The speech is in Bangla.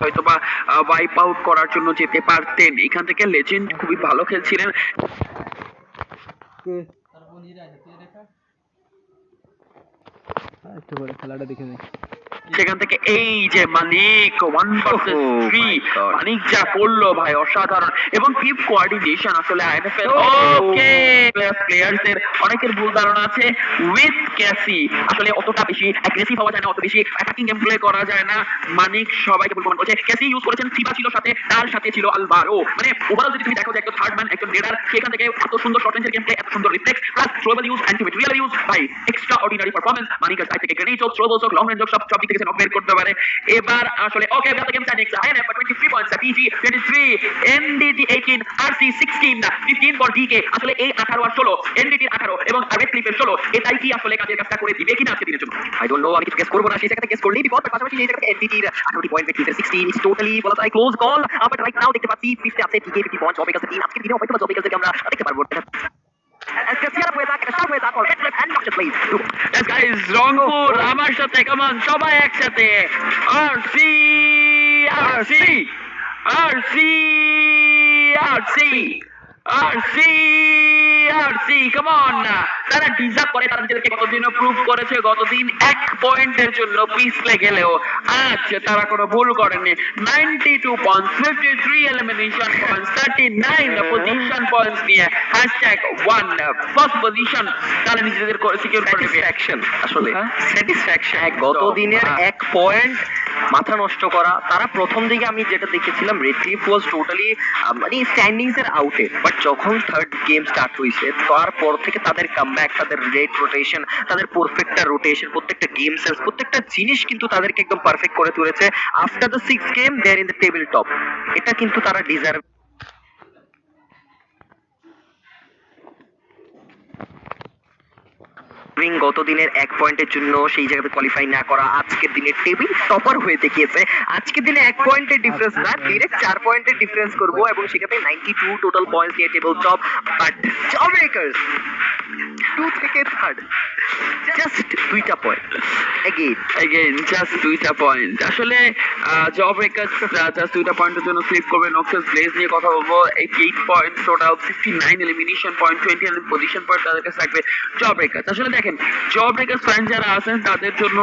হয়তোবা ওয়াইপ আউট করার জন্য যেতে পারতেন। এখান থেকে লেজেন্ড খুবই ভালো খেলছিলেন। একটু করে খেলাটা দেখে নিই। সেখান থেকে এই যে মানিক 1 vs 3, মানিক যা করলো ভাই অসাধারণ, এবং টিম কোঅর্ডিনেশন আসলে আইএনএফএল ওকে প্লেয়ারদের অনেকের ভুল ধারণা আছে উইথ ক্যাসি আসলে অতটা বেশি অ্যাগ্রেসিভ হওয়া যায় না, অত বেশি অ্যাটাকিং গেম প্লে করা যায় না। মানিক সবাইকে প্রমাণ করেছে। ক্যাসি ইউজ করেছেন, সিবা ছিল সাথে, তার সাথে ছিল আলভারো। মানে ওভারঅল যদি তুমি দেখো যে একজন থার্ড ম্যান, একজন লিডার, সেখান থেকে এত সুন্দর শর্ট রেঞ্জের গেম প্লে, এত সুন্দর reflex plus throwable use, antimaterial use, ভাই এক্সট্রা অর্ডিনারি পারফরম্যান্স। মানিকের সাইড থেকে গ্রেনেড হোক, থ্রোবলস হোক, লং রেঞ্জ হোক, সব দিক থেকে নক বের করতে পারে। এবার আসলে ওকে we have the game standings. INF 23 points, PG 23, NDT 18, RC 16, 15 for DK। আসলে এই 18 আর 16, NDT 18 এবং রেড ক্লিফের 16, এটাই কি আসলে কাজের কাজটা করে দিবে কিনা আজকে দিনের জন্য? আই ডোন্ট নো, আমি কিছু গেস করব না। সেই জায়গাতে গেস করলেই বিপদ, পাশাপাশি এই জায়গাতে NDT এর 18 পয়েন্ট, রেড ক্লিফের 16, ইটস টোটালি বলা যায় close call. But right now দেখতে পাচ্ছি 50 আছে DK 50 পয়েন্ট, জবের কাছে 3। আজকে দিনে হয়তো জবের কাছে আমরা দেখতে পারবো। রংপুর আমার সাথে, কেমন সবাই একসাথে, RC RC RC RC RC RC কেমন তারা ডিজার্ভ করে, তারা নিজেদেরকে গতদিনও প্রুভ করেছে। গতদিন 1 পয়েন্টের জন্য পিছলে গেলেও আজ তারা কোনো ভুল করেনি। 92 points, 53 elimination points, 39 position points নিয়ে #1 ফার্স্ট পজিশন তারা নিজেদের সিকিউর করে নেবে। আসলে স্যাটিসফ্যাকশন গতদিনের 1 পয়েন্ট মাথা নষ্ট করা। তারা প্রথম দিকে আমি যেটা দেখেছিলাম রেড ক্লিফ ওয়াজ টোটালি মানে স্ট্যান্ডিংস এর আউটে, বাট যখন থার্ড গেম স্টার্ট হয়েছে তারপর থেকে তাদের কামব্যাক, তাদের রেড রোটেশন, তাদের পারফেক্টটা রোটেশন, প্রত্যেকটা গেম সেন্স, প্রত্যেকটা জিনিস কিন্তু তাদেরকে একদম পারফেক্ট করে তুলেছে। After the 6 game they are in the table top. এটা কিন্তু তারা ডিজার্ভ। গত দিনের 1 পয়েন্টের জন্য সেই জায়গাতে কোয়ালিফাই না করা আজকের দিনে টেবিল টপার হয়ে দেখিয়েছে। আজকের দিনে 1 পয়েন্টের ডিফারেন্স না, ডিরেক্ট 4 পয়েন্টের ডিফারেন্স করব এবং সেখানে 92 টোটাল পয়েন্টস নিয়ে table top. But job breakers 2 থেকে 3rd, জাস্ট 2টা পয়েন্ট। এগেইন জাস্ট 2টা পয়েন্ট। আসলে জব ব্রেকার্স জাস্ট 2টা পয়েন্টের জন্য স্লিপ করবে। নক্সাস ব্লেজ নিয়ে কথা বলবো, 88 point total, 69 elimination point, 20 position point তাদের কাছে থাকবে। জব ব্রেকার্স আসলে দেখেন, জব ব্রেকার্স ফ্যান যারা আছেন তাদের জন্য